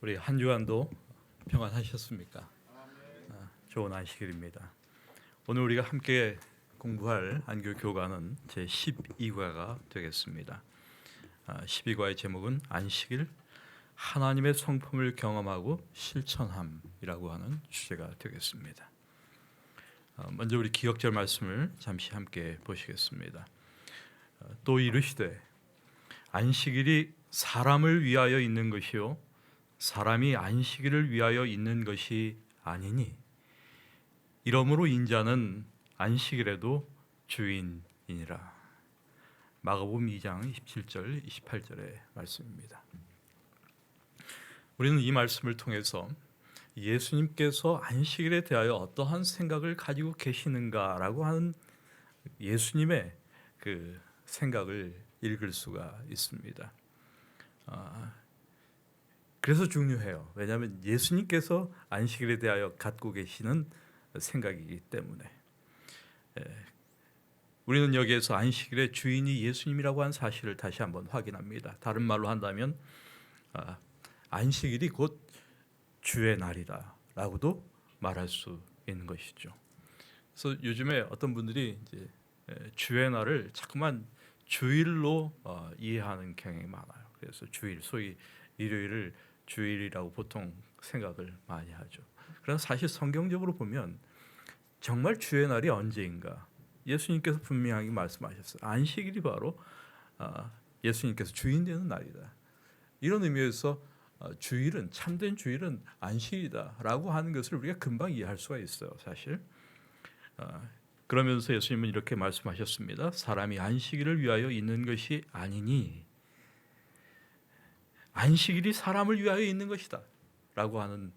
우리 한 주간도 평안하셨습니까? 좋은 안식일입니다. 오늘 우리가 함께 공부할 안교 교과는 제 12과가 되겠습니다. 12과의 제목은 안식일, 하나님의 성품을 경험하고 실천함이라고 하는 주제가 되겠습니다. 먼저 우리 기억절 말씀을 잠시 함께 보시겠습니다. 또 이르시되 안식일이 사람을 위하여 있는 것이요 사람이 안식일을 위하여 있는 것이 아니니 이러므로 인자는 안식일에도 주인이니라. 마가복음 2장 27절 28절의 말씀입니다. 우리는 이 말씀을 통해서 예수님께서 안식일에 대하여 어떠한 생각을 가지고 계시는가라고 하는 예수님의 그 생각을 읽을 수가 있습니다. 그래서 중요해요. 왜냐하면 예수님께서 안식일에 대하여 갖고 계시는 생각이기 때문에. 우리는 여기에서 안식일의 주인이 예수님이라고 하는 사실을 다시 한번 확인합니다. 다른 말로 한다면 안식일이 곧 주의 날이다라고도 말할 수 있는 것이죠. 그래서 요즘에 어떤 분들이 이제 주의 날을 자꾸만 주일로 이해하는 경향이 많아요. 그래서 주일, 소위 일요일을 주일이라고 보통 생각을 많이 하죠. 그러나 사실 성경적으로 보면 정말 주의 날이 언제인가? 예수님께서 분명하게 말씀하셨어요. 안식일이 바로 예수님께서 주인 되는 날이다. 이런 의미에서 주일은, 참된 주일은 안식이다라고 하는 것을 우리가 금방 이해할 수가 있어요. 사실. 그러면서 예수님은 이렇게 말씀하셨습니다. 사람이 안식일을 위하여 있는 것이 아니니 안식일이 사람을 위하여 있는 것이다 라고 하는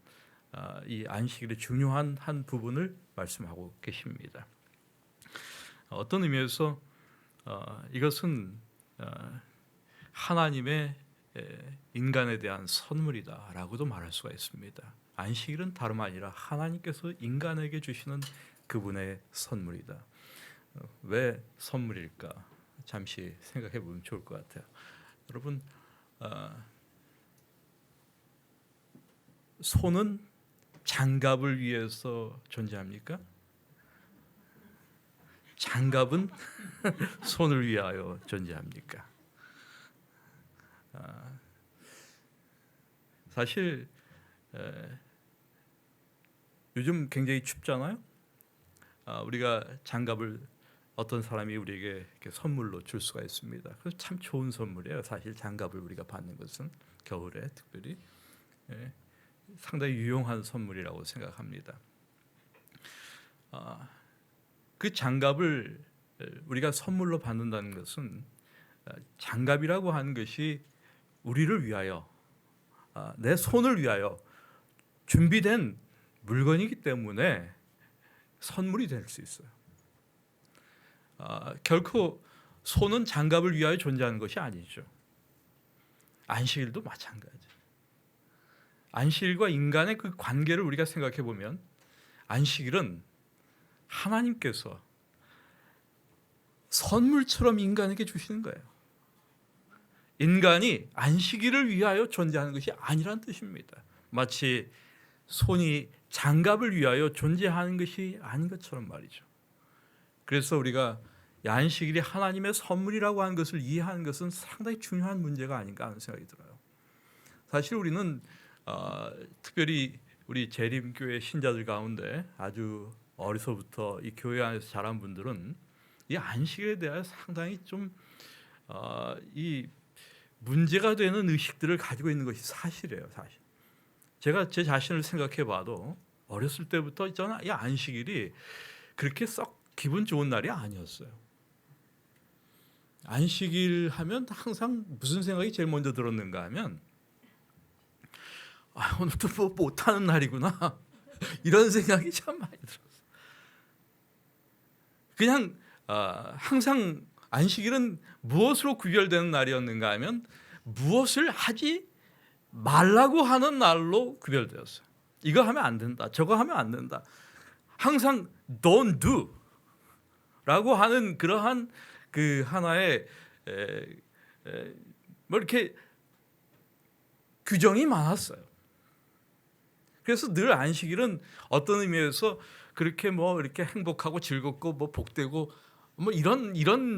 이 안식일의 중요한 한 부분을 말씀하고 계십니다. 어떤 의미에서 이것은 하나님의 인간에 대한 선물이다 라고도 말할 수가 있습니다. 안식일은 다름 아니라 하나님께서 인간에게 주시는 그분의 선물이다. 왜 선물일까? 잠시 생각해 보면 좋을 것 같아요. 여러분, 소는 장갑을 위해서 존재합니까? 장갑은 손을 위하여 존재합니까? 사실 요즘 굉장히 춥잖아요. 우리가 장갑을 어떤 사람이 우리에게 이렇게 선물로 줄 수가 있습니다. 그래서 참 좋은 선물이에요. 사실 장갑을 우리가 받는 것은 겨울에 특별히 상당히 유용한 선물이라고 생각합니다. 그 장갑을 우리가 선물로 받는다는 것은 장갑이라고 하는 것이 우리를 위하여 내 손을 위하여 준비된 물건이기 때문에 선물이 될 수 있어요. 결코 손은 장갑을 위하여 존재하는 것이 아니죠. 안식일도 마찬가지. 안식일과 인간의 그 관계를 우리가 생각해 보면 안식일은 하나님께서 선물처럼 인간에게 주시는 거예요. 인간이 안식일을 위하여 존재하는 것이 아니란 뜻입니다. 마치 손이 장갑을 위하여 존재하는 것이 아닌 것처럼 말이죠. 그래서 우리가 안식일이 하나님의 선물이라고 하는 것을 이해하는 것은 상당히 중요한 문제가 아닌가 하는 생각이 들어요. 사실 우리는 특별히 우리 재림교회 신자들 가운데 아주 어려서부터 이 교회 안에서 자란 분들은 이 안식일에 대해 상당히 좀 이 문제가 되는 의식들을 가지고 있는 것이 사실이에요. 사실 제가 제 자신을 생각해봐도 어렸을 때부터 저는 이 안식일이 그렇게 썩 기분 좋은 날이 아니었어요. 안식일 하면 항상 무슨 생각이 제일 먼저 들었는가 하면 오늘도 뭐 못하는 날이구나 이런 생각이 참 많이 들었어요. 그냥 항상 안식일은 무엇으로 구별되는 날이었는가 하면 무엇을 하지 말라고 하는 날로 구별되었어요. 이거 하면 안 된다, 저거 하면 안 된다. 항상 don't do 라고 하는 그러한 그 하나의 뭐 이렇게 규정이 많았어요. 그래서 늘 안식일은 어떤 의미에서 그렇게 뭐 이렇게 행복하고 즐겁고 뭐 복되고 뭐 이런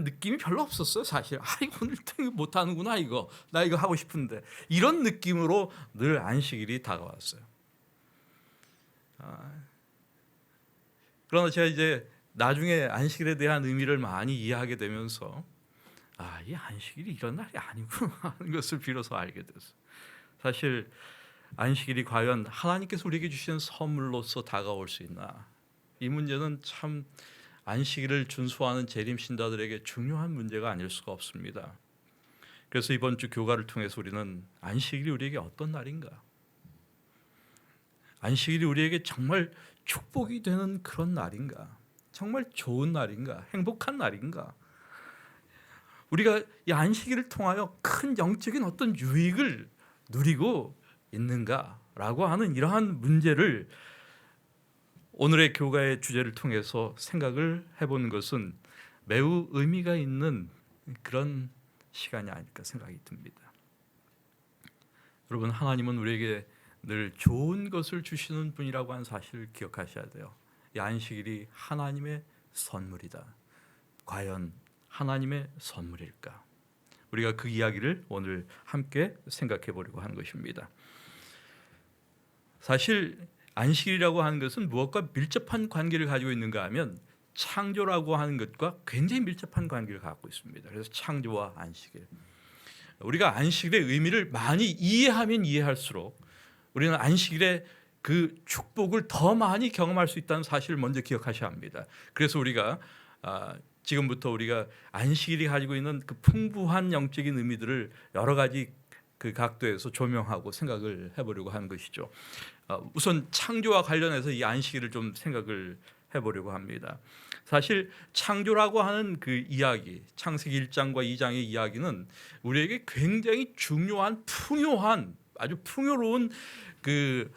느낌이 별로 없었어요, 사실. 이거 오늘 못 하는구나, 이거 나 이거 하고 싶은데, 이런 느낌으로 늘 안식일이 다가왔어요. 그러나 제가 이제 나중에 안식일에 대한 의미를 많이 이해하게 되면서 이 안식일이 이런 날이 아니구나 하는 것을 비로소 알게 됐어요. 사실 안식일이 과연 하나님께서 우리에게 주시는 선물로서 다가올 수 있나, 이 문제는 참 안식일을 준수하는 재림 신자들에게 중요한 문제가 아닐 수가 없습니다. 그래서 이번 주 교가를 통해서 우리는 안식일이 우리에게 어떤 날인가, 안식일이 우리에게 정말 축복이 되는 그런 날인가, 정말 좋은 날인가, 행복한 날인가, 우리가 이 안식일을 통하여 큰 영적인 어떤 유익을 누리고 있는가라고 하는 이러한 문제를 오늘의 교가의 주제를 통해서 생각을 해보는 것은 매우 의미가 있는 그런 시간이 아닐까 생각이 듭니다. 여러분, 하나님은 우리에게 늘 좋은 것을 주시는 분이라고 하는 사실을 기억하셔야 돼요. 이 안식일이 하나님의 선물이다. 과연 하나님의 선물일까? 우리가 그 이야기를 오늘 함께 생각해 보려고 하는 것입니다. 사실 안식일이라고 하는 것은 무엇과 밀접한 관계를 가지고 있는가 하면 창조라고 하는 것과 굉장히 밀접한 관계를 갖고 있습니다. 그래서 창조와 안식일, 우리가 안식일의 의미를 많이 이해하면 이해할수록 우리는 안식일의 그 축복을 더 많이 경험할 수 있다는 사실을 먼저 기억하셔야 합니다. 그래서 우리가 지금부터 우리가 안식일이 가지고 있는 그 풍부한 영적인 의미들을 여러 가지 그 각도에서 조명하고 생각을 해보려고 하는 것이죠. 우선 창조와 관련해서 이 안식일을 좀 생각을 해보려고 합니다. 사실 창조라고 하는 그 이야기, 창세기 1장과 2장의 이야기는 우리에게 굉장히 중요한 풍요한, 아주 풍요로운 그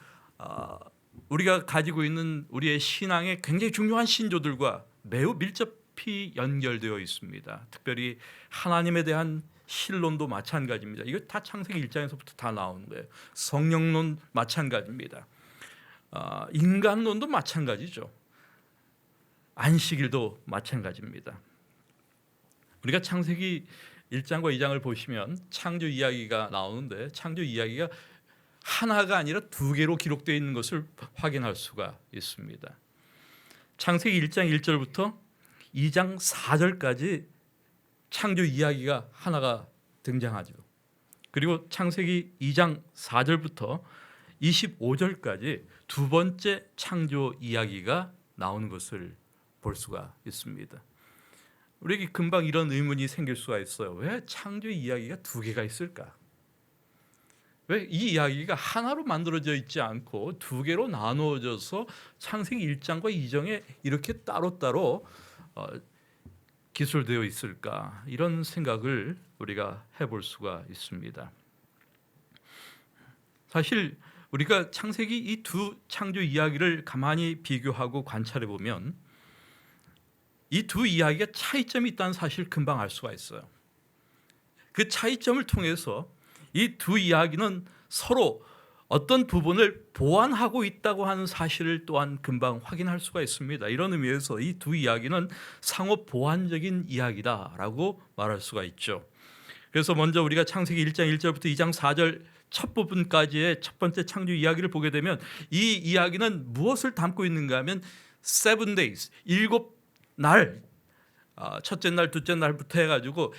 우리가 가지고 있는 우리의 신앙의 굉장히 중요한 신조들과 매우 밀접히 연결되어 있습니다. 특별히 하나님에 대한 신론도 마찬가지입니다. 이거 다 창세기 1장에서부터 다 나오는 거예요. 성령론 마찬가지입니다. 인간론도 마찬가지죠. 안식일도 마찬가지입니다. 우리가 창세기 1장과 2장을 보시면 창조 이야기가 나오는데 창조 이야기가 하나가 아니라 두 개로 기록되어 있는 것을 확인할 수가 있습니다. 창세기 1장 1절부터 2장 4절까지 창조 이야기가 하나가 등장하죠. 그리고 창세기 2장 4절부터 25절까지 두 번째 창조 이야기가 나오는 것을 볼 수가 있습니다. 우리에게 금방 이런 의문이 생길 수가 있어요. 왜 창조 이야기가 두 개가 있을까? 왜 이 이야기가 하나로 만들어져 있지 않고 두 개로 나누어져서 창세기 1장과 2장에 이렇게 따로따로 기술되어 있을까? 이런 생각을 우리가 해볼 수가 있습니다. 사실 우리가 창세기 이 두 창조 이야기를 가만히 비교하고 관찰해 보면 이 두 이야기가 차이점이 있다는 사실을 금방 알 수가 있어요. 그 차이점을 통해서 이 두 이야기는 서로 어떤 부분을 보완하고 있다고 하는 사실을 또한 금방 확인할 수가 있습니다. 이런 의미에서 이 두 이야기는 상호 보완적인 이야기다라고 말할 수가 있죠. 그래서 먼저 우리가 창세기 1장 1절부터 2장 4절 첫 부분까지의 첫 번째 창조 이야기를 보게 되면 이 이야기는 무엇을 담고 있는가 하면 7 days, 7날, 첫째 날, 둘째 날부터 해가지고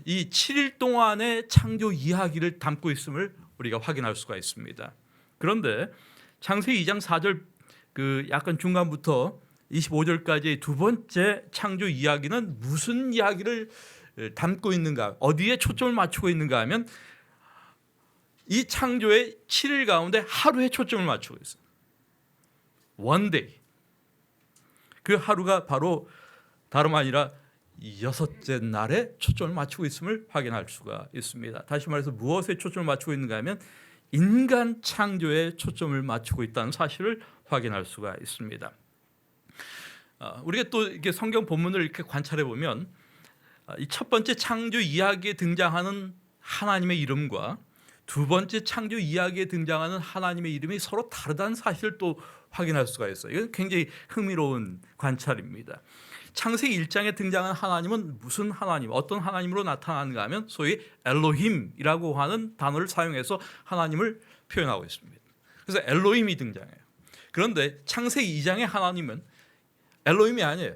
이 7일 동안의 창조 이야기를 담고 있음을 우리가 확인할 수가 있습니다. 그런데 창세기 2장 4절 그 약간 중간부터 25절까지의 두 번째 창조 이야기는 무슨 이야기를 담고 있는가, 어디에 초점을 맞추고 있는가 하면 이 창조의 7일 가운데 하루에 초점을 맞추고 있어요. One day. 그 하루가 바로 다름 아니라 여섯째 날에 초점을 맞추고 있음을 확인할 수가 있습니다. 다시 말해서 무엇에 초점을 맞추고 있는가 하면 인간 창조에 초점을 맞추고 있다는 사실을 확인할 수가 있습니다. 우리가 또 이렇게 성경 본문을 이렇게 관찰해 보면 이 첫 번째 창조 이야기에 등장하는 하나님의 이름과 두 번째 창조 이야기에 등장하는 하나님의 이름이 서로 다르다는 사실을 또 확인할 수가 있어요. 이건 굉장히 흥미로운 관찰입니다. 창세기 1장에 등장한 하나님은 무슨 하나님, 어떤 하나님으로 나타나는가 하면 소위 엘로힘이라고 하는 단어를 사용해서 하나님을 표현하고 있습니다. 그래서 엘로힘이 등장해요. 그런데 창세기 2장의 하나님은 엘로힘이 아니에요.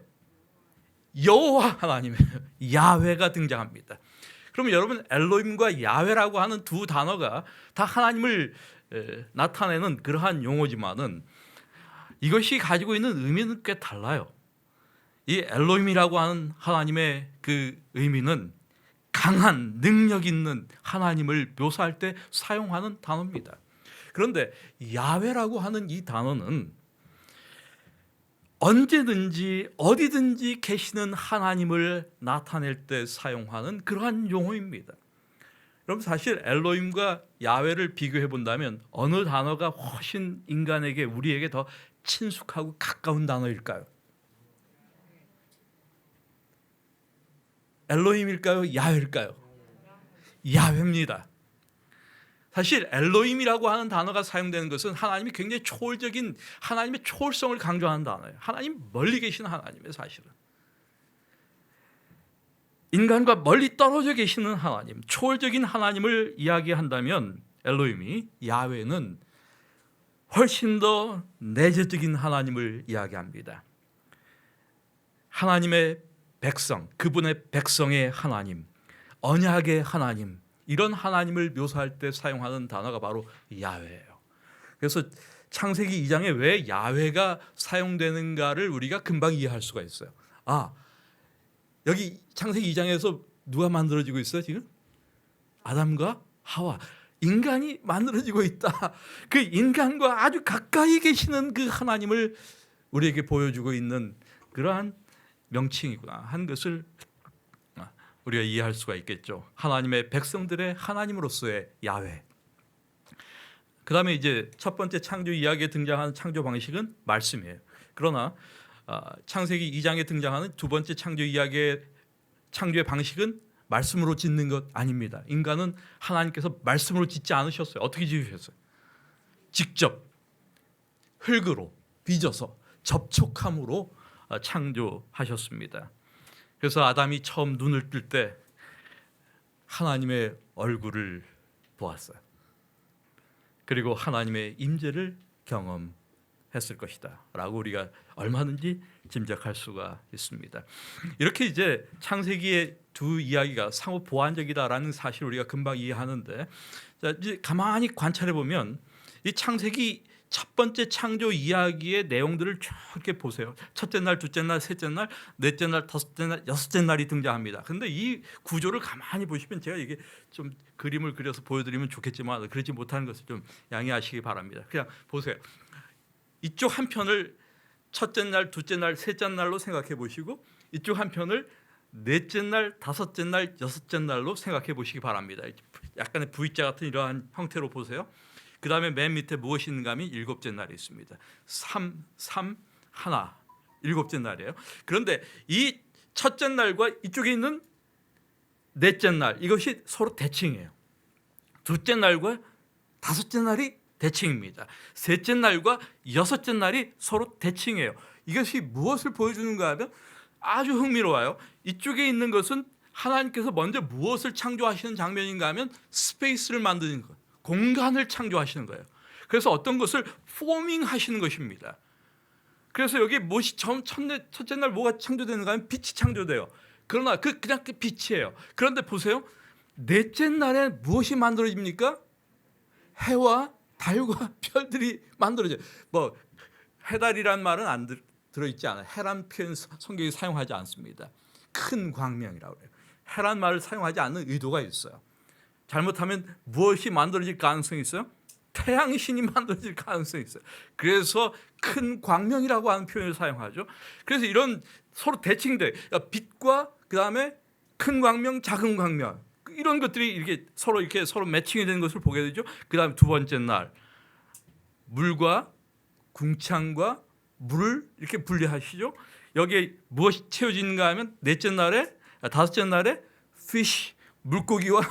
여호와 하나님이에요. 야훼가 등장합니다. 그러면 여러분, 엘로힘과 야훼라고 하는 두 단어가 다 하나님을 나타내는 그러한 용어지만은 이것이 가지고 있는 의미는 꽤 달라요. 이 엘로힘이라고 하는 하나님의 그 의미는 강한 능력 있는 하나님을 묘사할 때 사용하는 단어입니다. 그런데 야훼라고 하는 이 단어는 언제든지 어디든지 계시는 하나님을 나타낼 때 사용하는 그러한 용어입니다. 여러분, 사실 엘로힘과 야훼를 비교해 본다면 어느 단어가 훨씬 인간에게, 우리에게 더 친숙하고 가까운 단어일까요? 엘로힘일까요? 야훼일까요? 야훼입니다. 사실 엘로힘이라고 하는 단어가 사용되는 것은 하나님이 굉장히 초월적인, 하나님의 초월성을 강조하는 단어예요. 하나님 멀리 계신 하나님의, 사실은 인간과 멀리 떨어져 계시는 하나님, 초월적인 하나님을 이야기한다면 엘로힘이, 야훼는 훨씬 더 내재적인 하나님을 이야기합니다. 하나님의 백성, 그분의 백성의 하나님, 언약의 하나님, 이런 하나님을 묘사할 때 사용하는 단어가 바로 야훼예요. 그래서 창세기 2장에 왜 야훼가 사용되는가를 우리가 금방 이해할 수가 있어요. 아, 여기 창세기 2장에서 누가 만들어지고 있어요 지금? 아담과 하와, 인간이 만들어지고 있다. 그 인간과 아주 가까이 계시는 그 하나님을 우리에게 보여주고 있는 그러한 명칭이구나 한 것을 우리가 이해할 수가 있겠죠. 하나님의 백성들의 하나님으로서의 야훼. 그 다음에 이제 첫 번째 창조 이야기에 등장하는 창조 방식은 말씀이에요. 그러나 창세기 2장에 등장하는 두 번째 창조 이야기의 창조의 방식은 말씀으로 짓는 것 아닙니다. 인간은 하나님께서 말씀으로 짓지 않으셨어요. 어떻게 지으셨어요? 직접 흙으로 빚어서 접촉함으로 창조하셨습니다. 그래서 아담이 처음 눈을 뜰 때 하나님의 얼굴을 보았어요. 그리고 하나님의 임재를 경험했을 것이다 라고 우리가 얼마든지 짐작할 수가 있습니다. 이렇게 이제 창세기의 두 이야기가 상호 보완적이다라는 사실을 우리가 금방 이해하는데, 자, 이제 가만히 관찰해 보면 이 창세기 첫 번째 창조 이야기의 내용들을 쭉 이렇게 보세요. 첫째 날, 둘째 날, 셋째 날, 넷째 날, 다섯째 날, 여섯째 날이 등장합니다. 그런데 이 구조를 가만히 보시면, 제가 이게 좀 그림을 그려서 보여드리면 좋겠지만 그러지 못하는 것을 좀 양해하시기 바랍니다. 그냥 보세요. 이쪽 한 편을 첫째 날, 둘째 날, 셋째 날로 생각해 보시고, 이쪽 한 편을 넷째 날, 다섯째 날, 여섯째 날로 생각해 보시기 바랍니다. 약간의 V자 같은 이러한 형태로 보세요. 그 다음에 맨 밑에 무엇이 있는가 하면 일곱째 날이 있습니다. 3, 3, 하나, 일곱째 날이에요. 그런데 이 첫째 날과 이쪽에 있는 넷째 날, 이것이 서로 대칭이에요. 둘째 날과 다섯째 날이 대칭입니다. 셋째 날과 여섯째 날이 서로 대칭이에요. 이것이 무엇을 보여주는가 하면 아주 흥미로워요. 이쪽에 있는 것은 하나님께서 먼저 무엇을 창조하시는 장면인가 하면 스페이스를 만드는 것, 공간을 창조하시는 거예요. 그래서 어떤 것을 포밍 하시는 것입니다. 그래서 여기 무엇이 첫째 날 뭐가 창조되는가 하면 빛이 창조돼요. 그러나 그냥 그 빛이에요. 그런데 보세요. 넷째 날에 무엇이 만들어집니까? 해와 달과 별들이 만들어져요. 뭐 해달이란 말은 안 들어있지 않아요. 해란 표현 성경이 사용하지 않습니다. 큰 광명이라고 해요. 해란 말을 사용하지 않는 의도가 있어요. 잘못하면 무엇이 만들어질 가능성이 있어요? 태양신이 만들어질 가능성이 있어요. 그래서 큰 광명이라고 하는 표현을 사용하죠. 그래서 이런 서로 대칭돼, 빛과 그 다음에 큰 광명, 작은 광명, 이런 것들이 이렇게 서로 매칭이 되는 것을 보게 되죠. 그 다음에 두 번째 날 물과 궁창과 물을 이렇게 분리하시죠. 여기에 무엇이 채워지는가 하면 넷째 날에, 다섯째 날에 fish, 물고기와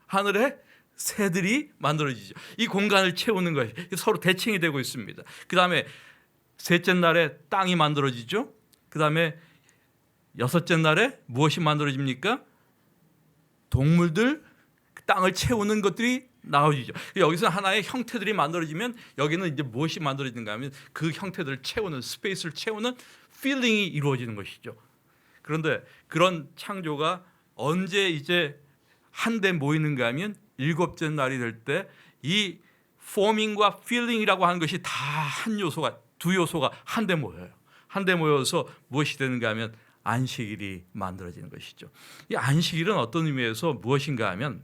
하늘의 새들이 만들어지죠. 이 공간을 채우는 것이 서로 대칭이 되고 있습니다. 그 다음에 셋째 날에 땅이 만들어지죠. 그 다음에 여섯째 날에 무엇이 만들어집니까? 동물들, 땅을 채우는 것들이 나오죠. 여기서 하나의 형태들이 만들어지면 여기는 이제 무엇이 만들어지는가 하면 그 형태들을 채우는, 스페이스를 채우는 필링이 이루어지는 것이죠. 그런데 그런 창조가 언제 이제 한데 모이는가 하면 일곱째 날이 될 때 이 포밍과 필링이라고 하는 것이 다 한 요소가, 두 요소가 한데 모여요. 한데 모여서 무엇이 되는가 하면 안식일이 만들어지는 것이죠. 이 안식일은 어떤 의미에서 무엇인가 하면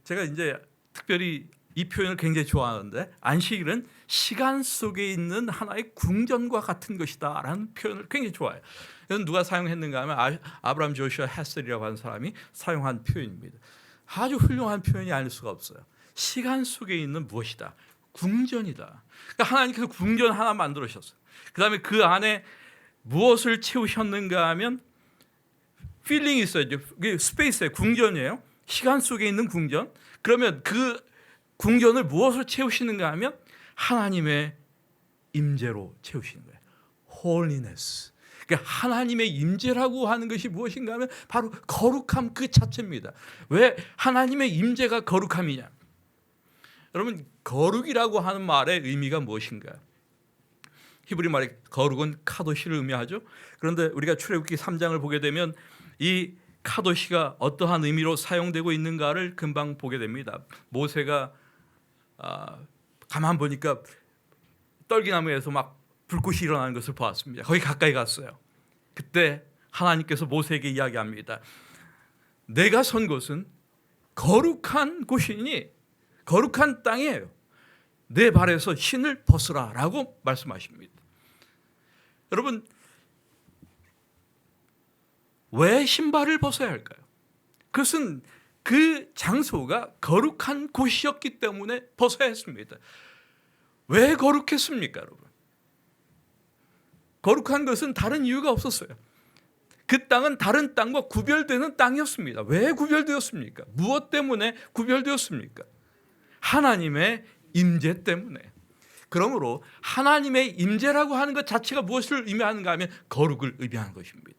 제가 이제 특별히 이 표현을 굉장히 좋아하는데, 안식일은 시간 속에 있는 하나의 궁전과 같은 것이다라는 표현을 굉장히 좋아해요. 이건 누가 사용했는가 하면 아브라함 조슈아 헤셀이라고 하는 사람이 사용한 표현입니다. 아주 훌륭한 표현이 아닐 수가 없어요. 시간 속에 있는 무엇이다, 궁전이다. 그러니까 하나님께서 궁전 하나 만들으셨어요. 그 다음에 그 안에 무엇을 채우셨는가 하면 필링이 있어요. 스페이스의 궁전이에요. 시간 속에 있는 궁전. 그러면 그 궁전을 무엇으로 채우시는가 하면 하나님의 임재로 채우시는 거예요. Holiness. 그러니까 하나님의 임재라고 하는 것이 무엇인가 하면 바로 거룩함 그 자체입니다. 왜 하나님의 임재가 거룩함이냐? 여러분, 거룩이라고 하는 말의 의미가 무엇인가? 히브리 말의 거룩은 카도시를 의미하죠. 그런데 우리가 출애굽기 3장을 보게 되면 이 카도시가 어떠한 의미로 사용되고 있는가를 금방 보게 됩니다. 모세가 가만 보니까 떨기나무에서 막 불꽃이 일어나는 것을 보았습니다. 거기 가까이 갔어요. 그때 하나님께서 모세에게 이야기합니다. 내가 선 곳은 거룩한 곳이니 거룩한 땅이에요. 내 발에서 신을 벗으라 라고 말씀하십니다. 여러분, 왜 신발을 벗어야 할까요? 그것은 그 장소가 거룩한 곳이었기 때문에 벗어야 했습니다. 왜 거룩했습니까, 여러분? 거룩한 것은 다른 이유가 없었어요. 그 땅은 다른 땅과 구별되는 땅이었습니다. 왜 구별되었습니까? 무엇 때문에 구별되었습니까? 하나님의 임재 때문에. 그러므로 하나님의 임재라고 하는 것 자체가 무엇을 의미하는가 하면 거룩을 의미하는 것입니다.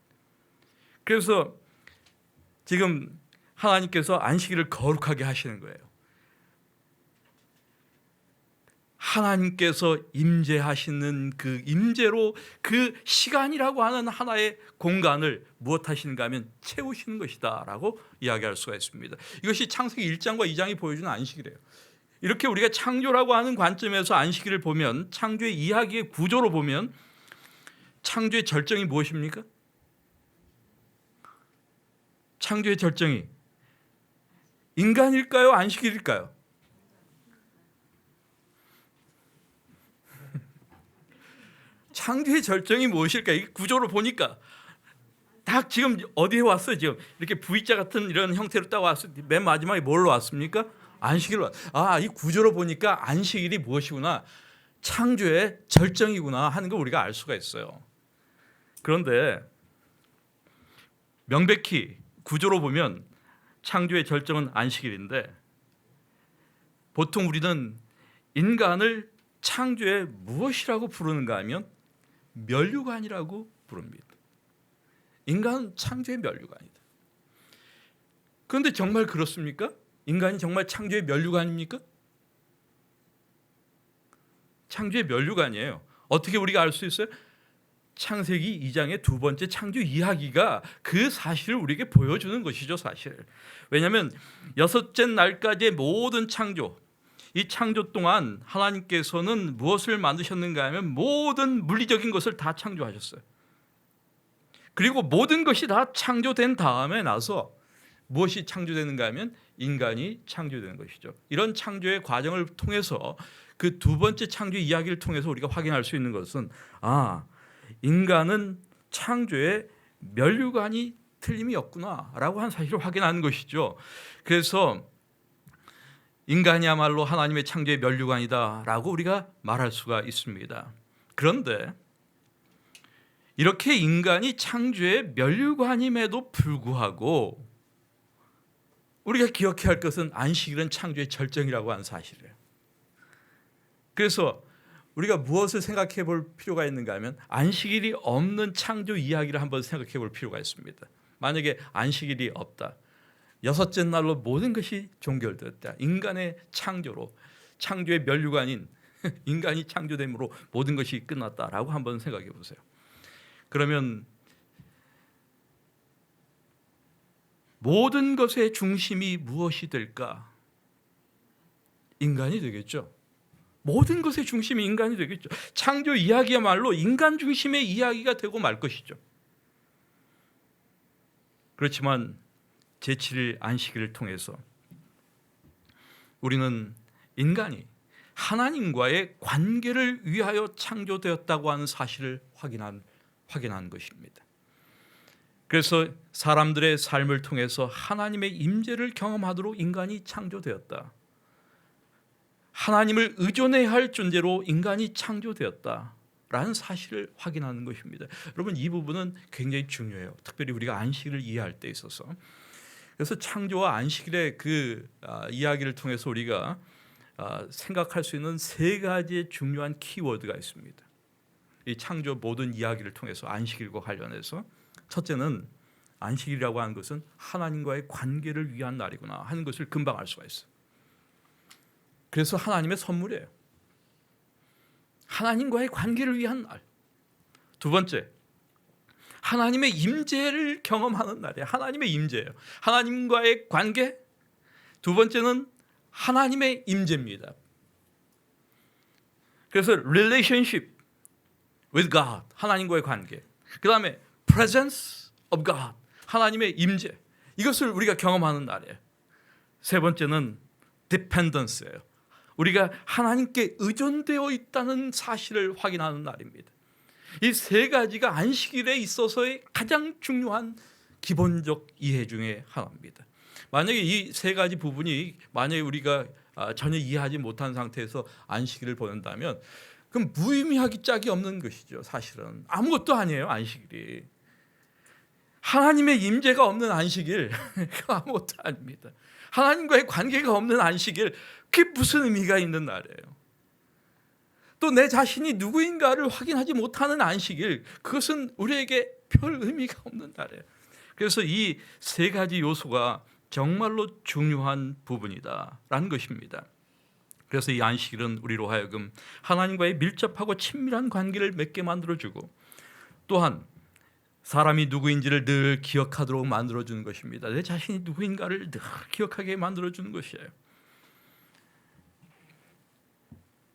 그래서 지금 하나님께서 안식일을 거룩하게 하시는 거예요. 하나님께서 임재하시는 그 임재로 그 시간이라고 하는 하나의 공간을 무엇 하시는가 하면 채우시는 것이다 라고 이야기할 수가 있습니다. 이것이 창세기 1장과 2장이 보여주는 안식이래요. 이렇게 우리가 창조라고 하는 관점에서 안식일을 보면, 창조의 이야기의 구조로 보면 창조의 절정이 무엇입니까? 창조의 절정이 인간일까요? 안식일일까요? 창조의 절정이 무엇일까? 이 구조로 보니까 딱 지금 어디에 왔어요? 지금 이렇게 V자 같은 이런 형태로 딱 왔어요. 맨 마지막에 뭘로 왔습니까? 안식일로. 이 구조로 보니까 안식일이 무엇이구나, 창조의 절정이구나 하는 걸 우리가 알 수가 있어요. 그런데 명백히 구조로 보면 창조의 절정은 안식일인데, 보통 우리는 인간을 창조의 무엇이라고 부르는가 하면 면류관이라고 부릅니다. 인간은 창조의 면류관이다. 그런데 정말 그렇습니까? 인간이 정말 창조의 면류관입니까? 창조의 면류관이에요. 어떻게 우리가 알 수 있어요? 창세기 2장의 두 번째 창조 이야기가 그 사실을 우리에게 보여주는 것이죠, 사실. 왜냐하면 여섯째 날까지의 모든 창조, 이 창조 동안 하나님께서는 무엇을 만드셨는가 하면 모든 물리적인 것을 다 창조하셨어요. 그리고 모든 것이 다 창조된 다음에 나서 무엇이 창조되는가 하면 인간이 창조되는 것이죠. 이런 창조의 과정을 통해서 그 두 번째 창조 이야기를 통해서 우리가 확인할 수 있는 것은 인간은 창조의 면류관이 틀림이 없구나라고 하는 사실을 확인하는 것이죠. 그래서 인간이야말로 하나님의 창조의 면류관이다라고 우리가 말할 수가 있습니다. 그런데 이렇게 인간이 창조의 면류관임에도 불구하고 우리가 기억해야 할 것은 안식일은 창조의 절정이라고 하는 사실이에요. 그래서 우리가 무엇을 생각해 볼 필요가 있는가 하면 안식일이 없는 창조 이야기를 한번 생각해 볼 필요가 있습니다. 만약에 안식일이 없다. 여섯째 날로 모든 것이 종결되었다. 인간의 창조로, 창조의 면류가 아닌 인간이 창조됨으로 모든 것이 끝났다라고 한번 생각해 보세요. 그러면 모든 것의 중심이 무엇이 될까? 인간이 되겠죠. 모든 것의 중심이 인간이 되겠죠. 창조 이야기야말로 인간 중심의 이야기가 되고 말 것이죠. 그렇지만 제7일 안식일을 통해서 우리는 인간이 하나님과의 관계를 위하여 창조되었다고 하는 사실을 확인한 것입니다. 그래서 사람들의 삶을 통해서 하나님의 임재를 경험하도록 인간이 창조되었다. 하나님을 의존해야 할 존재로 인간이 창조되었다라는 사실을 확인하는 것입니다. 여러분, 이 부분은 굉장히 중요해요. 특별히 우리가 안식일을 이해할 때 있어서. 그래서 창조와 안식일의 그 이야기를 통해서 우리가 생각할 수 있는 세 가지의 중요한 키워드가 있습니다. 이 창조 모든 이야기를 통해서 안식일과 관련해서 첫째는 안식일이라고 하는 것은 하나님과의 관계를 위한 날이구나 하는 것을 금방 알 수가 있어요. 그래서 하나님의 선물이에요. 하나님과의 관계를 위한 날. 두 번째, 하나님의 임재를 경험하는 날이에요. 하나님의 임재예요. 하나님과의 관계. 두 번째는 하나님의 임재입니다. 그래서 relationship with God, 하나님과의 관계. 그 다음에 presence of God, 하나님의 임재. 이것을 우리가 경험하는 날이에요. 세 번째는 dependence예요. 우리가 하나님께 의존되어 있다는 사실을 확인하는 날입니다. 이 세 가지가 안식일에 있어서의 가장 중요한 기본적 이해 중에 하나입니다. 만약에 이 세 가지 부분이 만약에 우리가 전혀 이해하지 못한 상태에서 안식일을 보낸다면 그럼 무의미하기 짝이 없는 것이죠. 사실은 아무것도 아니에요. 안식일이 하나님의 임재가 없는 안식일 아무것도 아닙니다. 하나님과의 관계가 없는 안식일, 그게 무슨 의미가 있는 날이에요. 또 내 자신이 누구인가를 확인하지 못하는 안식일, 그것은 우리에게 별 의미가 없는 날이에요. 그래서 이 세 가지 요소가 정말로 중요한 부분이다라는 것입니다. 그래서 이 안식일은 우리로 하여금 하나님과의 밀접하고 친밀한 관계를 맺게 만들어주고 또한 사람이 누구인지를 늘 기억하도록 만들어주는 것입니다. 내 자신이 누구인가를 늘 기억하게 만들어주는 것이에요.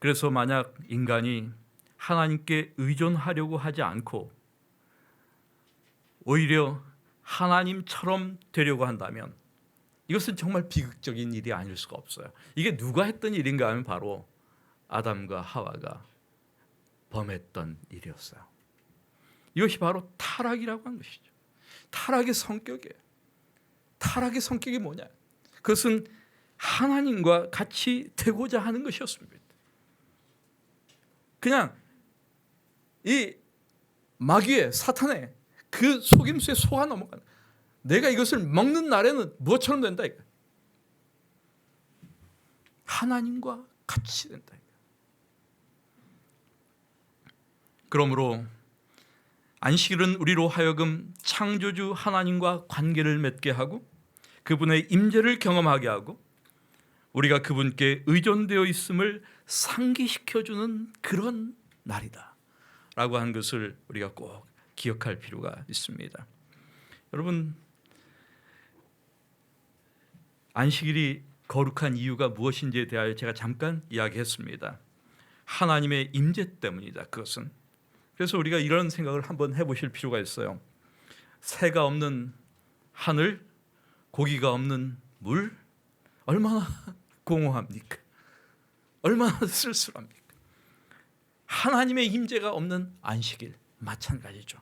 그래서 만약 인간이 하나님께 의존하려고 하지 않고 오히려 하나님처럼 되려고 한다면 이것은 정말 비극적인 일이 아닐 수가 없어요. 이게 누가 했던 일인가 하면 바로 아담과 하와가 범했던 일이었어요. 이것이 바로 타락이라고 하는 것이죠. 타락의 성격이에요. 타락의 성격이 뭐냐? 그것은 하나님과 같이 되고자 하는 것이었습니다. 그냥 이 마귀의 사탄의 그 속임수에 속아 넘어가는, 내가 이것을 먹는 날에는 무엇처럼 된다 이거. 하나님과 같이 된다 이거. 그러므로 안식일은 우리로 하여금 창조주 하나님과 관계를 맺게 하고 그분의 임재를 경험하게 하고 우리가 그분께 의존되어 있음을 상기시켜주는 그런 날이다 라고 하는 것을 우리가 꼭 기억할 필요가 있습니다. 여러분, 안식일이 거룩한 이유가 무엇인지에 대하여 제가 잠깐 이야기했습니다. 하나님의 임재 때문이다. 그것은. 그래서 우리가 이런 생각을 한번 해보실 필요가 있어요. 새가 없는 하늘, 고기가 없는 물, 얼마나 공허합니까? 얼마나 쓸쓸합니까? 하나님의 임재가 없는 안식일 마찬가지죠.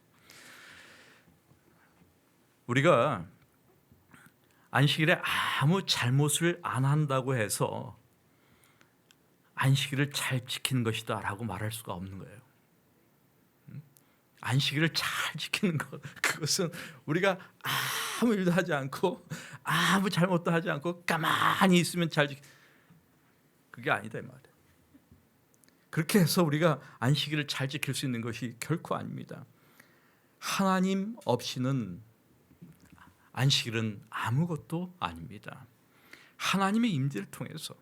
우리가 안식일에 아무 잘못을 안 한다고 해서 안식일을 잘 지키는 것이다 라고 말할 수가 없는 거예요. 안식일을 잘 지키는 것, 그것은 우리가 아무 일도 하지 않고 아무 잘못도 하지 않고 가만히 있으면 잘 지키, 그게 아니다 이 말이에요. 그렇게 해서 우리가 안식일을 잘 지킬 수 있는 것이 결코 아닙니다. 하나님 없이는 안식일은 아무것도 아닙니다. 하나님의 임재를 통해서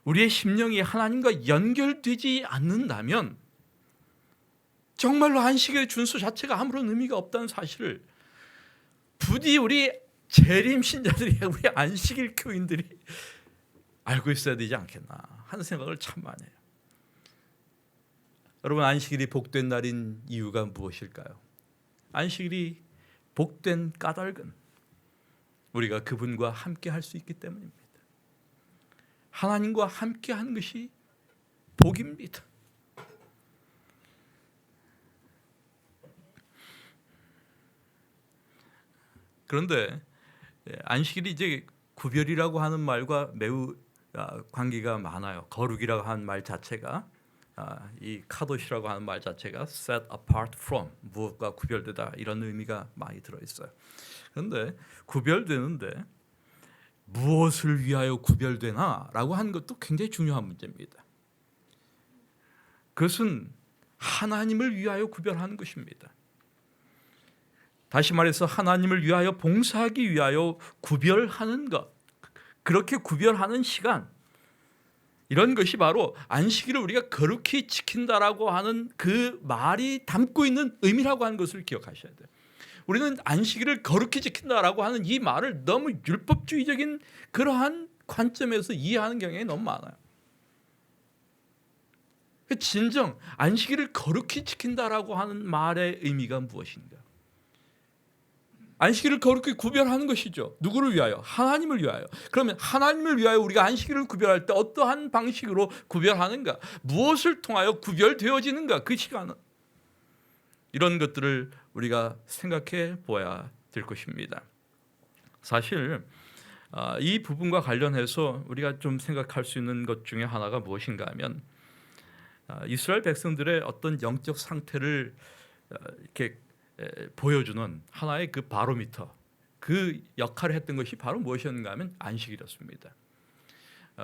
우리의 심령이 하나님과 연결되지 않는다면 정말로 안식일의 준수 자체가 아무런 의미가 없다는 사실을 부디 우리 재림 신자들이, 우리 안식일 교인들이 알고 있어야 되지 않겠나 하는 생각을 참 많이 해요. 여러분, 안식일이 복된 날인 이유가 무엇일까요? 안식일이 복된 까닭은 우리가 그분과 함께 할 수 있기 때문입니다. 하나님과 함께 하는 것이 복입니다. 그런데 안식일이 이제 구별이라고 하는 말과 매우 관계가 많아요. 거룩이라고 하는 말 자체가, 이 카도시라고 하는 말 자체가 set apart from, 무엇과 구별되다, 이런 의미가 많이 들어있어요. 그런데 구별되는데 무엇을 위하여 구별되나라고 하는 것도 굉장히 중요한 문제입니다. 그것은 하나님을 위하여 구별하는 것입니다. 다시 말해서 하나님을 위하여 봉사하기 위하여 구별하는 것, 그렇게 구별하는 시간, 이런 것이 바로 안식일을 우리가 거룩히 지킨다라고 하는 그 말이 담고 있는 의미라고 하는 것을 기억하셔야 돼요. 우리는 안식일을 거룩히 지킨다라고 하는 이 말을 너무 율법주의적인 그러한 관점에서 이해하는 경향이 너무 많아요. 진정 안식일을 거룩히 지킨다라고 하는 말의 의미가 무엇인가? 안식일을 거룩히 구별하는 것이죠. 누구를 위하여? 하나님을 위하여. 그러면 하나님을 위하여 우리가 안식일을 구별할 때 어떠한 방식으로 구별하는가? 무엇을 통하여 구별되어지는가? 그 시간은. 이런 것들을 우리가 생각해 보아야 될 것입니다. 사실 이 부분과 관련해서 우리가 좀 생각할 수 있는 것 중에 하나가 무엇인가 하면, 이스라엘 백성들의 어떤 영적 상태를 이렇게 보여주는 하나의 그 바로미터, 그 역할을 했던 것이 바로 무엇이었는가 하면 안식일이었습니다.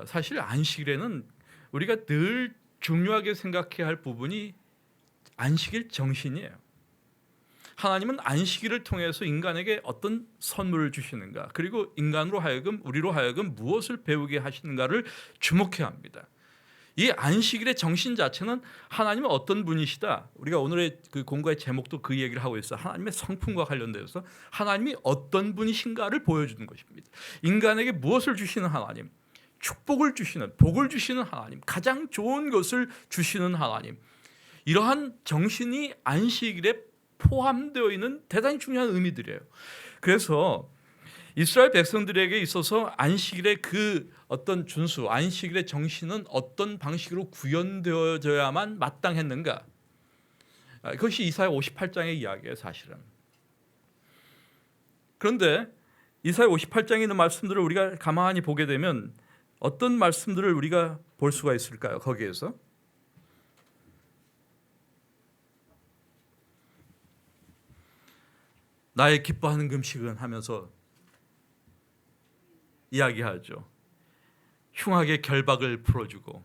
사실 안식일에는 우리가 늘 중요하게 생각해야 할 부분이 안식일 정신이에요. 하나님은 안식일을 통해서 인간에게 어떤 선물을 주시는가, 그리고 인간으로 하여금, 우리로 하여금 무엇을 배우게 하시는가를 주목해야 합니다. 이 안식일의 정신 자체는 하나님은 어떤 분이시다. 우리가 오늘의 그 공부의 제목도 그 얘기를 하고 있어요. 하나님의 성품과 관련돼서 하나님이 어떤 분이신가를 보여주는 것입니다. 인간에게 무엇을 주시는 하나님, 축복을 주시는, 복을 주시는 하나님, 가장 좋은 것을 주시는 하나님, 이러한 정신이 안식일에 포함되어 있는 대단히 중요한 의미들이에요. 그래서 이스라엘 백성들에게 있어서 안식일의 그 어떤 준수, 안식일의 정신은 어떤 방식으로 구현되어져야만 마땅했는가? 그것이 이사야 58장의 이야기예요, 사실은. 그런데 이사야 58장에 있는 말씀들을 우리가 가만히 보게 되면 어떤 말씀들을 우리가 볼 수가 있을까요? 거기에서 나의 기뻐하는 금식은 하면서 이야기하죠. 흉악의 결박을 풀어주고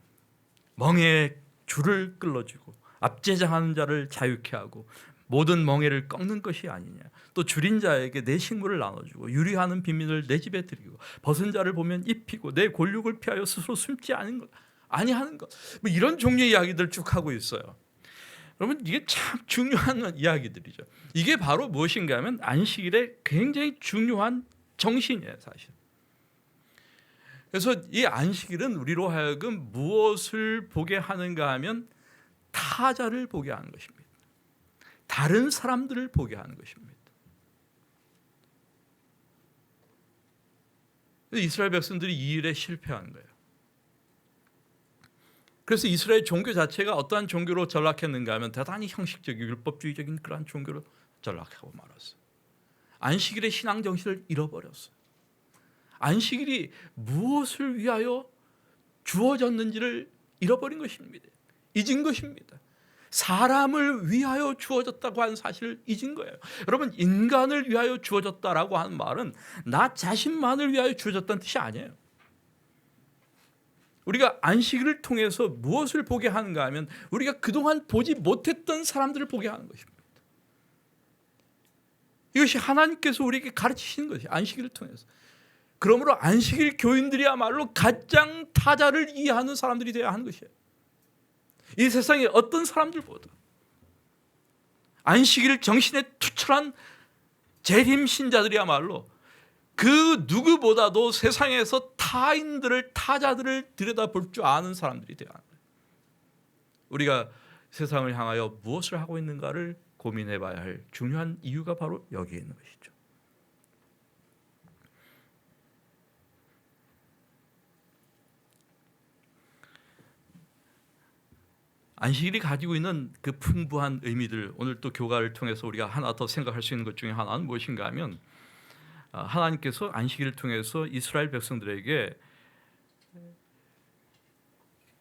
멍에의 줄을 끌어주고 압제당하는 자를 자유케 하고 모든 멍에를 꺾는 것이 아니냐. 또 줄인 자에게 내 식물을 나눠주고 유리하는 빈민을 내 집에 들이고 벗은 자를 보면 입히고 내 골육을 피하여 스스로 숨지 않은 것 아니하는 것. 뭐 이런 종류의 이야기들 쭉 하고 있어요. 여러분, 이게 참 중요한 이야기들이죠. 이게 바로 무엇인가 하면 안식일의 굉장히 중요한 정신이에요, 사실. 그래서 이 안식일은 우리로 하여금 무엇을 보게 하는가 하면 타자를 보게 하는 것입니다. 다른 사람들을 보게 하는 것입니다. 이스라엘 백성들이 이 일에 실패한 거예요. 그래서 이스라엘 종교 자체가 어떠한 종교로 전락했는가 하면 대단히 형식적이고 율법주의적인 그러한 종교로 전락하고 말았어요. 안식일의 신앙 정신을 잃어버렸어요. 안식일이 무엇을 위하여 주어졌는지를 잃어버린 것입니다. 잊은 것입니다. 사람을 위하여 주어졌다고 하는 사실을 잊은 거예요. 여러분, 인간을 위하여 주어졌다라고 하는 말은 나 자신만을 위하여 주어졌다는 뜻이 아니에요. 우리가 안식일을 통해서 무엇을 보게 하는가 하면 우리가 그동안 보지 못했던 사람들을 보게 하는 것입니다. 이것이 하나님께서 우리에게 가르치시는 것이 안식일을 통해서. 그러므로 안식일 교인들이야말로 가장 타자를 이해하는 사람들이 되어야 하는 것이에요. 이 세상의 어떤 사람들보다 안식일 정신에 투철한 재림 신자들이야말로 그 누구보다도 세상에서 타자들을 들여다볼 줄 아는 사람들이 되어야 합니다. 우리가 세상을 향하여 무엇을 하고 있는가를 고민해 봐야 할 중요한 이유가 바로 여기에 있는 것이죠. 안식일이 가지고 있는 그 풍부한 의미들, 오늘 또 교가를 통해서 우리가 하나 더 생각할 수 있는 것 중에 하나는 무엇인가 하면 하나님께서 안식일을 통해서 이스라엘 백성들에게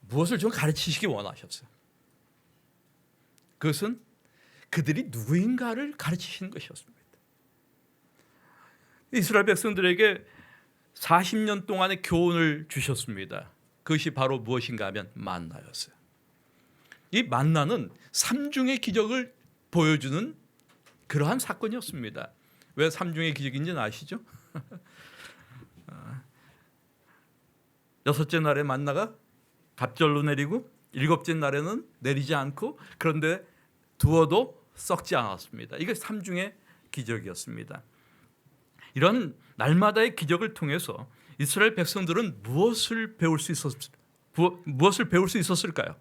무엇을 좀 가르치시기 원하셨어요. 그것은 그들이 누구인가를 가르치시는 것이었습니다. 이스라엘 백성들에게 40년 동안의 교훈을 주셨습니다. 그것이 바로 무엇인가 하면 만나였어요. 이 만나는 삼중의 기적을 보여주는 그러한 사건이었습니다. 왜 삼중의 기적인지는 아시죠? 여섯째 날에 만나가 갑절로 내리고 일곱째 날에는 내리지 않고 그런데 두어도 썩지 않았습니다. 이게 삼중의 기적이었습니다. 이런 날마다의 기적을 통해서 이스라엘 백성들은 무엇을 배울 수 있었을까요?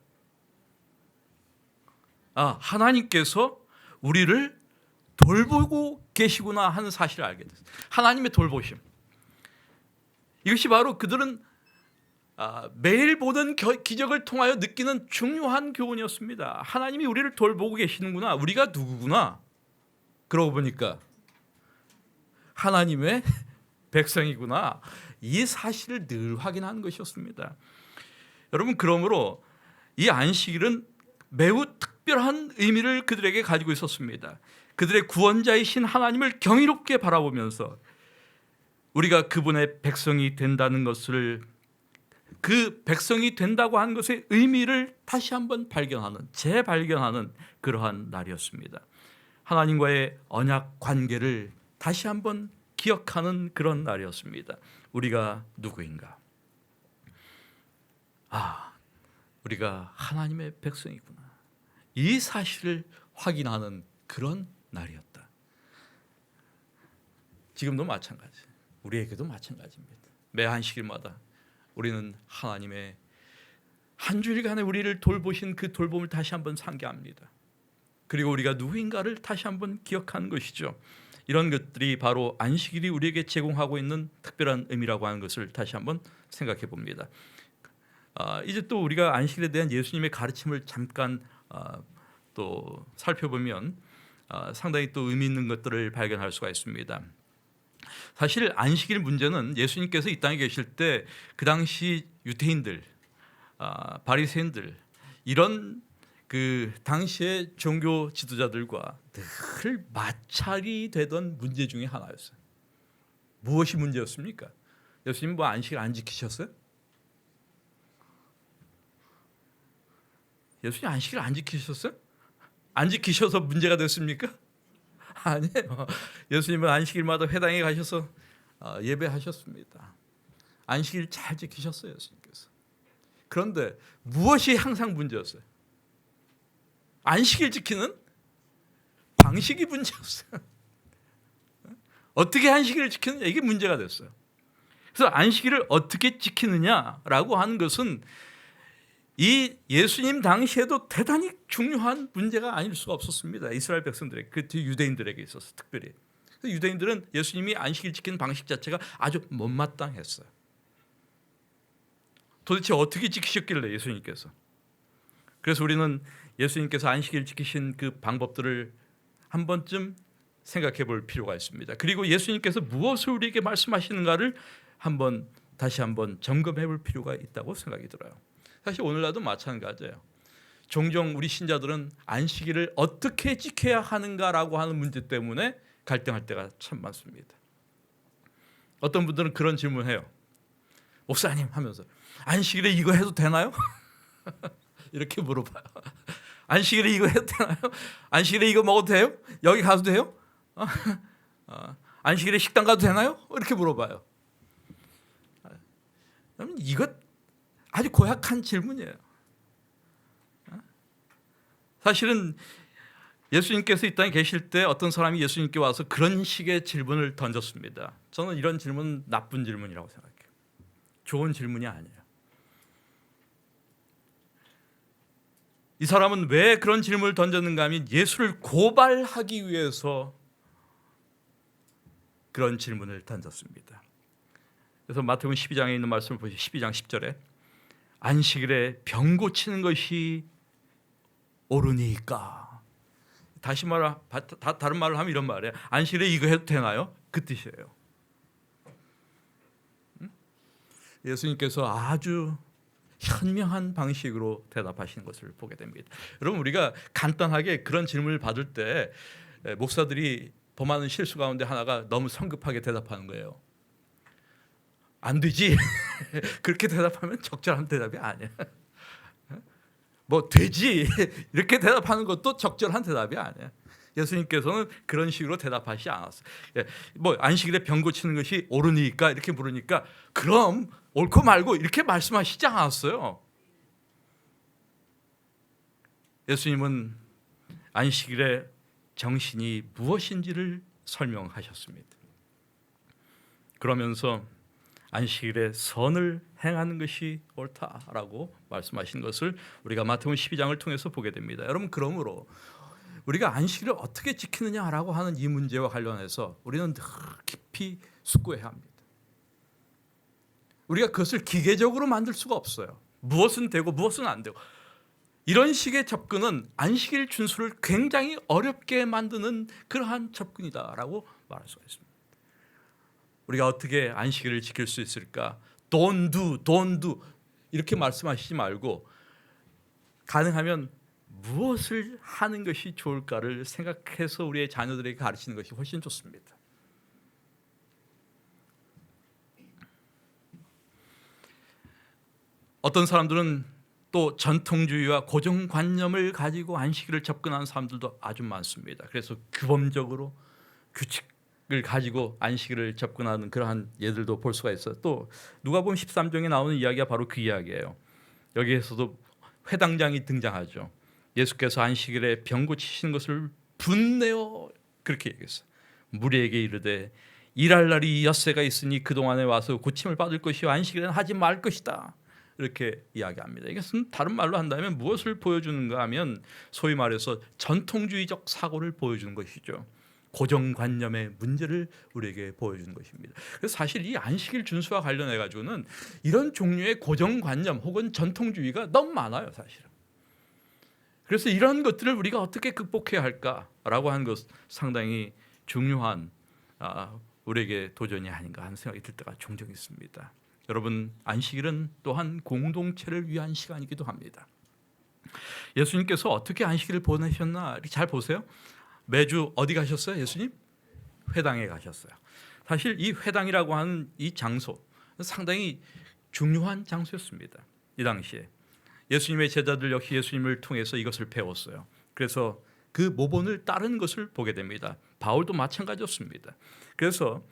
하나님께서 우리를 돌보고 계시구나 하는 사실을 알게 됐어요. 하나님의 돌보심. 이것이 바로 그들은 매일 보던 기적을 통하여 느끼는 중요한 교훈이었습니다. 하나님이 우리를 돌보고 계시는구나. 우리가 누구구나. 그러고 보니까 하나님의 백성이구나. 이 사실을 늘 확인하는 것이었습니다. 여러분, 그러므로 이 안식일은 매우 특별한 의미를 그들에게 가지고 있었습니다. 그들의 구원자이신 하나님을 경이롭게 바라보면서 우리가 그분의 백성이 된다는 것을, 그 백성이 된다고 하는 것의 의미를 다시 한번 재발견하는 그러한 날이었습니다. 하나님과의 언약 관계를 다시 한번 기억하는 그런 날이었습니다. 우리가 누구인가? 우리가 하나님의 백성이구나. 이 사실을 확인하는 그런 날이었다. 지금도 마찬가지. 우리에게도 마찬가지입니다. 매 안식일마다 우리는 하나님의 한 주일간에 우리를 돌보신 그 돌봄을 다시 한번 상기합니다. 그리고 우리가 누구인가를 다시 한번 기억하는 것이죠. 이런 것들이 바로 안식일이 우리에게 제공하고 있는 특별한 의미라고 하는 것을 다시 한번 생각해 봅니다. 이제 또 우리가 안식일에 대한 예수님의 가르침을 잠깐 또 살펴보면 상당히 또 의미 있는 것들을 발견할 수가 있습니다. 사실 안식일 문제는 예수님께서 이 땅에 계실 때 그 당시 유대인들, 바리새인들 이런 그 당시의 종교 지도자들과 늘 마찰이 되던 문제 중에 하나였어요. 무엇이 문제였습니까? 예수님 뭐 안식일 안 지키셨어요? 예수님 안식일 안 지키셨어요? 안 지키셔서 문제가 됐습니까? 아니에요. 예수님은 안식일마다 회당에 가셔서 예배하셨습니다. 안식일 잘 지키셨어요, 예수님께서. 그런데 무엇이 항상 문제였어요? 안식일 지키는 방식이 문제였어요. 어떻게 안식일을 지키느냐, 이게 문제가 됐어요. 그래서 안식일을 어떻게 지키느냐라고 하는 것은 이 예수님 당시에도 대단히 중요한 문제가 아닐 수가 없었습니다. 이스라엘 백성들에게, 그 유대인들에게 있어서 특별히. 유대인들은 예수님이 안식일 지키는 방식 자체가 아주 못마땅했어요. 도대체 어떻게 지키셨길래 예수님께서. 그래서 우리는 예수님께서 안식일 지키신 그 방법들을 한 번쯤 생각해 볼 필요가 있습니다. 그리고 예수님께서 무엇을 우리에게 말씀하시는가를 다시 한번 점검해 볼 필요가 있다고 생각이 들어요. 사실 오늘날도 마찬가지예요. 종종 우리 신자들은 안식일을 어떻게 지켜야 하는가라고 하는 문제 때문에 갈등할 때가 참 많습니다. 어떤 분들은 그런 질문해요. 목사님 하면서 안식일에 이거 해도 되나요? 이렇게 물어봐요. 안식일에 이거 해도 되나요? 안식일에 이거 먹어도 돼요? 여기 가도 돼요? 안식일에 식당 가도 되나요? 이렇게 물어봐요. 이거 아주 고약한 질문이에요. 사실은 예수님께서 이 땅에 계실 때 어떤 사람이 예수님께 와서 그런 식의 질문을 던졌습니다. 저는 이런 질문은 나쁜 질문이라고 생각해요. 좋은 질문이 아니에요. 이 사람은 왜 그런 질문을 던졌는가 하면 예수를 고발하기 위해서 그런 질문을 던졌습니다. 그래서 마태복음 12장에 있는 말씀을 보시죠. 12장 10절에 안식일에 병 고치는 것이 옳으니까. 다시 다른 말을 하면 이런 말이에요. 안식일에 이거 해도 되나요? 그 뜻이에요. 예수님께서 아주 현명한 방식으로 대답하시는 것을 보게 됩니다. 여러분, 우리가 간단하게 그런 질문을 받을 때 목사들이 범하는 실수 가운데 하나가 너무 성급하게 대답하는 거예요. 안 되지. 그렇게 대답하면 적절한 대답이 아니야. 뭐 되지. 이렇게 대답하는 것도 적절한 대답이 아니야. 예수님께서는 그런 식으로 대답하시지 않았어요. 뭐 안식일에 병 고치는 것이 옳으니까 이렇게 물으니까 그럼 옳고 말고 이렇게 말씀하시지 않았어요. 예수님은 안식일의 정신이 무엇인지를 설명하셨습니다. 그러면서 안식일에 선을 행하는 것이 옳다라고 말씀하신 것을 우리가 마태복음 12장을 통해서 보게 됩니다. 여러분, 그러므로 우리가 안식일을 어떻게 지키느냐라고 하는 이 문제와 관련해서 우리는 늘 깊이 숙고해야 합니다. 우리가 그것을 기계적으로 만들 수가 없어요. 무엇은 되고 무엇은 안 되고. 이런 식의 접근은 안식일 준수를 굉장히 어렵게 만드는 그러한 접근이다라고 말할 수가 있습니다. 우리가 어떻게 안식일을 지킬 수 있을까? Don't do 이렇게 말씀하시지 말고 가능하면 무엇을 하는 것이 좋을까를 생각해서 우리의 자녀들에게 가르치는 것이 훨씬 좋습니다. 어떤 사람들은 또 전통주의와 고정관념을 가지고 안식일을 접근하는 사람들도 아주 많습니다. 그래서 규범적으로 규칙을 가지고 안식일을 접근하는 그러한 예들도 볼 수가 있어요. 또 누가복음 13장에 나오는 이야기가 바로 그 이야기예요. 여기에서도 회당장이 등장하죠. 예수께서 안식일에 병 고치시는 것을 분내어 그렇게 얘기했어요. 무리에게 이르되 일할 날이 엿새가 있으니 그동안에 와서 고침을 받을 것이요 안식일에는 하지 말 것이다. 이렇게 이야기합니다. 이것은 다른 말로 한다면 무엇을 보여주는가 하면 소위 말해서 전통주의적 사고를 보여주는 것이죠. 고정관념의 문제를 우리에게 보여주는 것입니다. 그래서 사실 이 안식일 준수와 관련해 가지고는 이런 종류의 고정관념 혹은 전통주의가 너무 많아요, 사실은. 그래서 이런 것들을 우리가 어떻게 극복해야 할까라고 하는 것 상당히 중요한 우리에게 도전이 아닌가 하는 생각이 들 때가 종종 있습니다. 여러분, 안식일은 또한 공동체를 위한 시간이기도 합니다. 예수님께서 어떻게 안식일을 보내셨나 잘 보세요. 매주 어디 가셨어요? 예수님? 회당에 가셨어요. 사실 이 회당이라고 하는 이 장소 상당히 중요한 장소였습니다. 이 당시에 예수님의 제자들 역시 예수님을 통해서 이것을 배웠어요. 그래서 그 모본을 따른 것을 보게 됩니다. 바울도 마찬가지였습니다. 그래서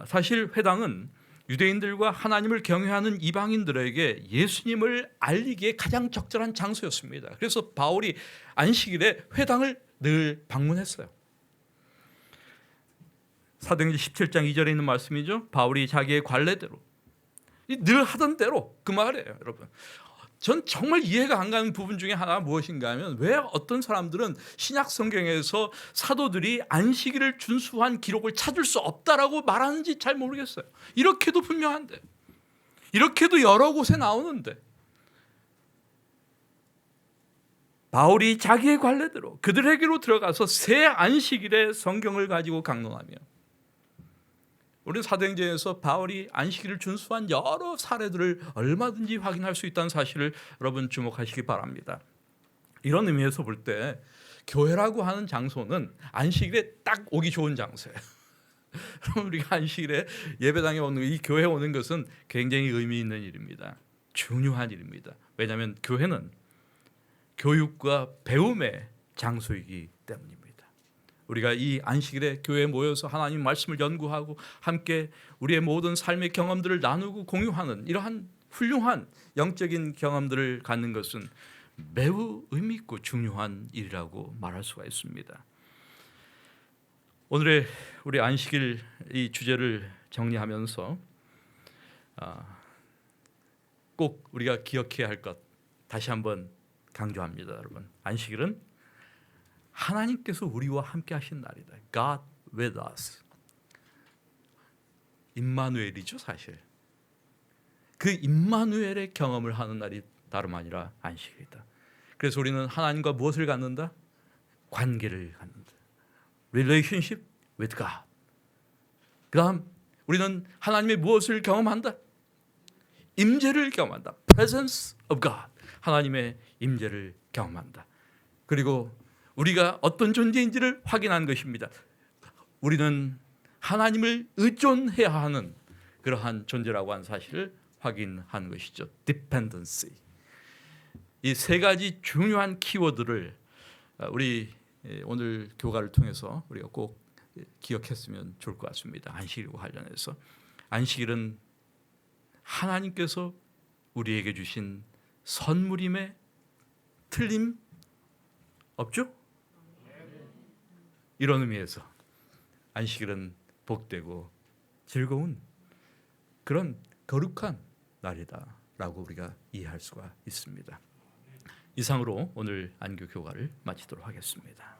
사실 회당은 유대인들과 하나님을 경외하는 이방인들에게 예수님을 알리기에 가장 적절한 장소였습니다. 그래서 바울이 안식일에 회당을 늘 방문했어요. 사도행전 17장 2절에 있는 말씀이죠. 바울이 자기의 관례대로 늘 하던 대로 그 말이에요, 여러분. 전 정말 이해가 안 가는 부분 중에 하나가 무엇인가 하면 왜 어떤 사람들은 신약 성경에서 사도들이 안식일을 준수한 기록을 찾을 수 없다라고 말하는지 잘 모르겠어요. 이렇게도 분명한데, 이렇게도 여러 곳에 나오는데 바울이 자기의 관례대로 그들에게로 들어가서 새 안식일에 성경을 가지고 강론하며, 우리는 사도행전에서 바울이 안식일을 준수한 여러 사례들을 얼마든지 확인할 수 있다는 사실을 여러분 주목하시기 바랍니다. 이런 의미에서 볼 때 교회라고 하는 장소는 안식일에 딱 오기 좋은 장소예요. 그럼 우리가 안식일에 예배당에 오는 이 교회에 오는 것은 굉장히 의미 있는 일입니다. 중요한 일입니다. 왜냐하면 교회는 교육과 배움의 장소이기 때문입니다. 우리가 이 안식일에 교회에 모여서 하나님 말씀을 연구하고 함께 우리의 모든 삶의 경험들을 나누고 공유하는 이러한 훌륭한 영적인 경험들을 갖는 것은 매우 의미 있고 중요한 일이라고 말할 수가 있습니다. 오늘의 우리 안식일 이 주제를 정리하면서 꼭 우리가 기억해야 할 것 다시 한번 강조합니다. 여러분, 안식일은 하나님께서 우리와 함께 하신 날이다. God with us. 임마누엘이죠, 사실. 그 임마누엘의 경험을 하는 날이 다름 아니라 안식일이다. 그래서 우리는 하나님과 무엇을 갖는다? 관계를 갖는다. Relationship with God. 그다음 우리는 하나님의 무엇을 경험한다? 임재를 경험한다. Presence of God. 하나님의 임재를 경험한다. 그리고 우리가 어떤 존재인지를 확인한 것입니다. 우리는 하나님을 의존해야 하는 그러한 존재라고 하는 사실을 확인한 것이죠. Dependency. 이 세 가지 중요한 키워드를 우리 오늘 교가를 통해서 우리가 꼭 기억했으면 좋을 것 같습니다. 안식일과 관련해서 안식일은 하나님께서 우리에게 주신 선물임에 틀림 없죠? 이런 의미에서 안식일은 복되고 즐거운 그런 거룩한 날이다라고 우리가 이해할 수가 있습니다. 이상으로 오늘 안교 교가를 마치도록 하겠습니다.